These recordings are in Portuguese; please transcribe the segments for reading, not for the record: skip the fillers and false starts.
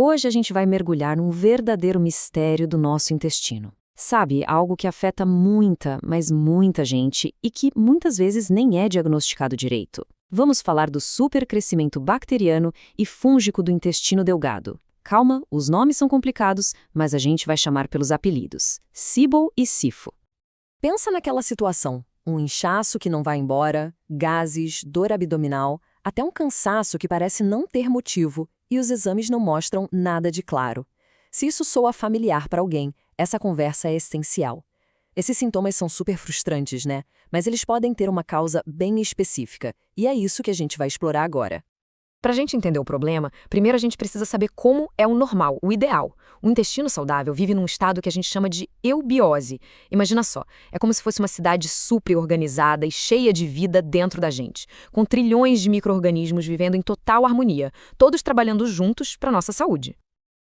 Hoje a gente vai mergulhar num verdadeiro mistério do nosso intestino. Sabe, algo que afeta muita, mas muita gente e que muitas vezes nem é diagnosticado direito. Vamos falar do supercrescimento bacteriano e fúngico do intestino delgado. Calma, os nomes são complicados, mas a gente vai chamar pelos apelidos: SIBO e SIFO. Pensa naquela situação: um inchaço que não vai embora, gases, dor abdominal, até um cansaço que parece não ter motivo e os exames não mostram nada de claro. Se isso soa familiar para alguém, essa conversa é essencial. Esses sintomas são super frustrantes, né? Mas eles podem ter uma causa bem específica, e é isso que a gente vai explorar agora. Para a gente entender o problema, primeiro a gente precisa saber como é o normal, o ideal. O intestino saudável vive num estado que a gente chama de eubiose. Imagina só, é como se fosse uma cidade super organizada e cheia de vida dentro da gente, com trilhões de micro-organismos vivendo em total harmonia, todos trabalhando juntos para a nossa saúde.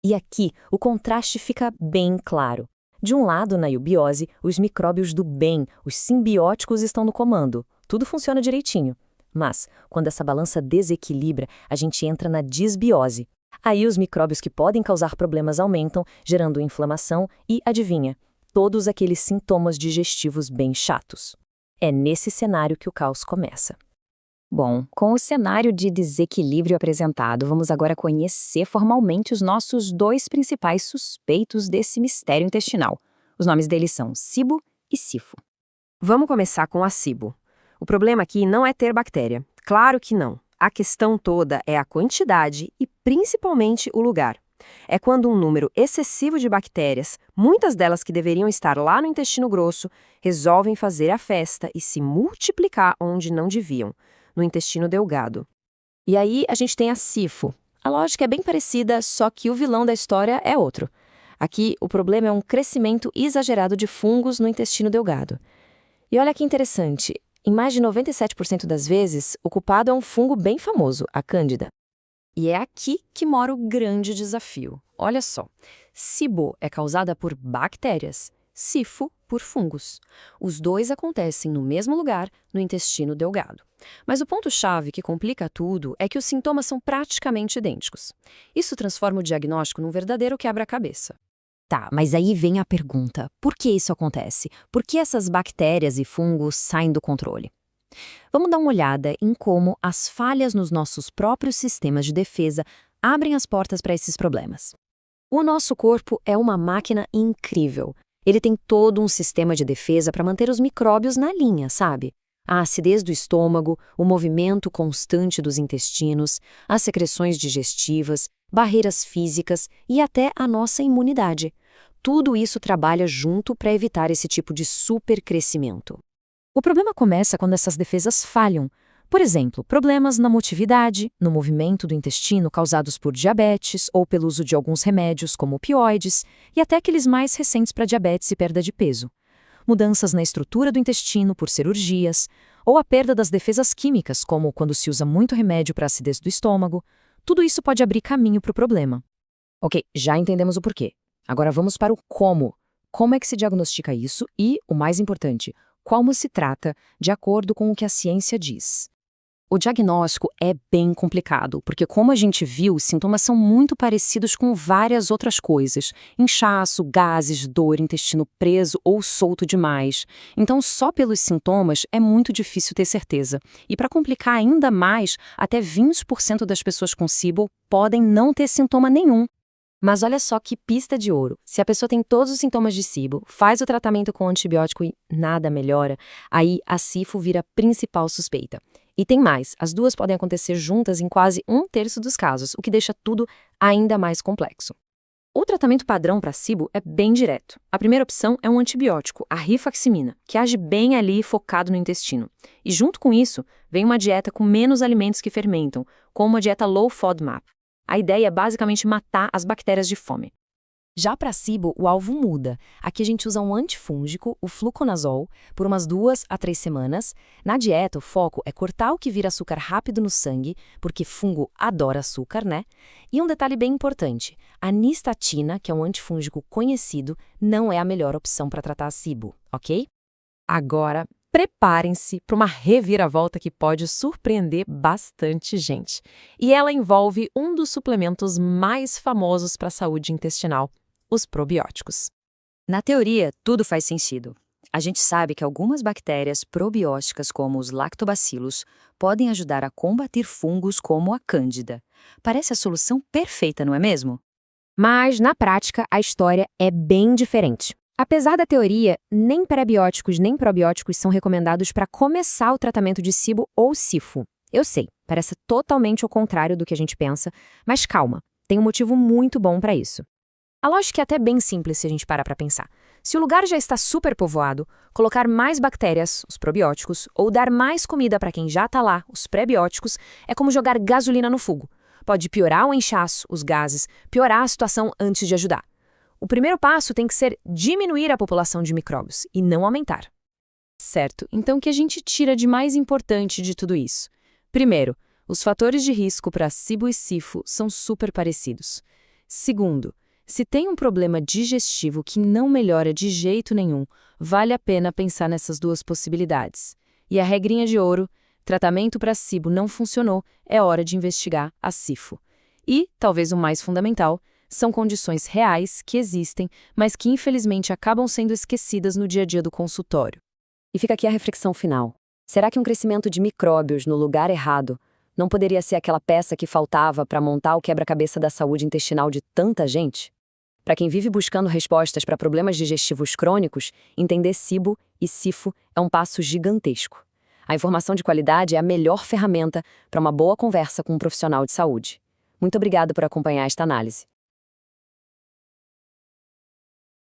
E aqui, o contraste fica bem claro. De um lado, na eubiose, os micróbios do bem, os simbióticos estão no comando. Tudo funciona direitinho. Mas, quando essa balança desequilibra, a gente entra na disbiose. Aí os micróbios que podem causar problemas aumentam, gerando inflamação e, adivinha, todos aqueles sintomas digestivos bem chatos. É nesse cenário que o caos começa. Bom, com o cenário de desequilíbrio apresentado, vamos agora conhecer formalmente os nossos dois principais suspeitos desse mistério intestinal. Os nomes deles são SIBO e SIFO. Vamos começar com a SIBO. O problema aqui não é ter bactéria. Claro que não. A questão toda é a quantidade e, principalmente, o lugar. É quando um número excessivo de bactérias, muitas delas que deveriam estar lá no intestino grosso, resolvem fazer a festa e se multiplicar onde não deviam, no intestino delgado. E aí a gente tem a SIFO. A lógica é bem parecida, só que o vilão da história é outro. Aqui, o problema é um crescimento exagerado de fungos no intestino delgado. E olha que interessante. Em mais de 97% das vezes, o culpado é um fungo bem famoso, a Cândida. E é aqui que mora o grande desafio. Olha só, SIBO é causada por bactérias, SIFO por fungos. Os dois acontecem no mesmo lugar, no intestino delgado. Mas o ponto-chave que complica tudo é que os sintomas são praticamente idênticos. Isso transforma o diagnóstico num verdadeiro quebra-cabeça. Tá, mas aí vem a pergunta: por que isso acontece? Por que essas bactérias e fungos saem do controle? Vamos dar uma olhada em como as falhas nos nossos próprios sistemas de defesa abrem as portas para esses problemas. O nosso corpo é uma máquina incrível. Ele tem todo um sistema de defesa para manter os micróbios na linha, sabe? A acidez do estômago, o movimento constante dos intestinos, as secreções digestivas, barreiras físicas e até a nossa imunidade. Tudo isso trabalha junto para evitar esse tipo de supercrescimento. O problema começa quando essas defesas falham. Por exemplo, problemas na motilidade, no movimento do intestino causados por diabetes ou pelo uso de alguns remédios como opioides e até aqueles mais recentes para diabetes e perda de peso. Mudanças na estrutura do intestino por cirurgias, ou a perda das defesas químicas, como quando se usa muito remédio para a acidez do estômago. Tudo isso pode abrir caminho para o problema. Ok, já entendemos o porquê. Agora vamos para o como. Como é que se diagnostica isso e, o mais importante, como se trata de acordo com o que a ciência diz? O diagnóstico é bem complicado, porque como a gente viu, os sintomas são muito parecidos com várias outras coisas. Inchaço, gases, dor, intestino preso ou solto demais. Então, só pelos sintomas é muito difícil ter certeza. E para complicar ainda mais, até 20% das pessoas com SIBO podem não ter sintoma nenhum. Mas olha só que pista de ouro. Se a pessoa tem todos os sintomas de SIBO, faz o tratamento com antibiótico e nada melhora, aí a SIFO vira a principal suspeita. E tem mais, as duas podem acontecer juntas em quase 1/3 dos casos, o que deixa tudo ainda mais complexo. O tratamento padrão para SIBO é bem direto. A primeira opção é um antibiótico, a rifaximina, que age bem ali focado no intestino. E junto com isso, vem uma dieta com menos alimentos que fermentam, como uma dieta low FODMAP. A ideia é basicamente matar as bactérias de fome. Já para SIBO, o alvo muda. Aqui a gente usa um antifúngico, o fluconazol, por umas 2 a 3 semanas. Na dieta, o foco é cortar o que vira açúcar rápido no sangue, porque fungo adora açúcar, né? E um detalhe bem importante, a nistatina, que é um antifúngico conhecido, não é a melhor opção para tratar a SIBO, ok? Agora, preparem-se para uma reviravolta que pode surpreender bastante gente. E ela envolve um dos suplementos mais famosos para a saúde intestinal, os probióticos. Na teoria, tudo faz sentido. A gente sabe que algumas bactérias probióticas, como os lactobacilos, podem ajudar a combater fungos como a cândida. Parece a solução perfeita, não é mesmo? Mas, na prática, a história é bem diferente. Apesar da teoria, nem prebióticos nem probióticos são recomendados para começar o tratamento de SIBO ou SIFO. Eu sei, parece totalmente o contrário do que a gente pensa, mas calma, tem um motivo muito bom para isso. A lógica é até bem simples se a gente parar para pensar. Se o lugar já está superpovoado, colocar mais bactérias, os probióticos, ou dar mais comida para quem já está lá, os prebióticos, é como jogar gasolina no fogo. Pode piorar o inchaço, os gases, piorar a situação antes de ajudar. O primeiro passo tem que ser diminuir a população de micróbios e não aumentar. Certo, então o que a gente tira de mais importante de tudo isso? Primeiro, os fatores de risco para SIBO e SIFO são super parecidos. Segundo, se tem um problema digestivo que não melhora de jeito nenhum, vale a pena pensar nessas duas possibilidades. E a regrinha de ouro, tratamento para SIBO não funcionou, é hora de investigar a SIFO. E, talvez o mais fundamental, são condições reais que existem, mas que infelizmente acabam sendo esquecidas no dia a dia do consultório. E fica aqui a reflexão final. Será que um crescimento de micróbios no lugar errado não poderia ser aquela peça que faltava para montar o quebra-cabeça da saúde intestinal de tanta gente? Para quem vive buscando respostas para problemas digestivos crônicos, entender SIBO e SIFO é um passo gigantesco. A informação de qualidade é a melhor ferramenta para uma boa conversa com um profissional de saúde. Muito obrigada por acompanhar esta análise.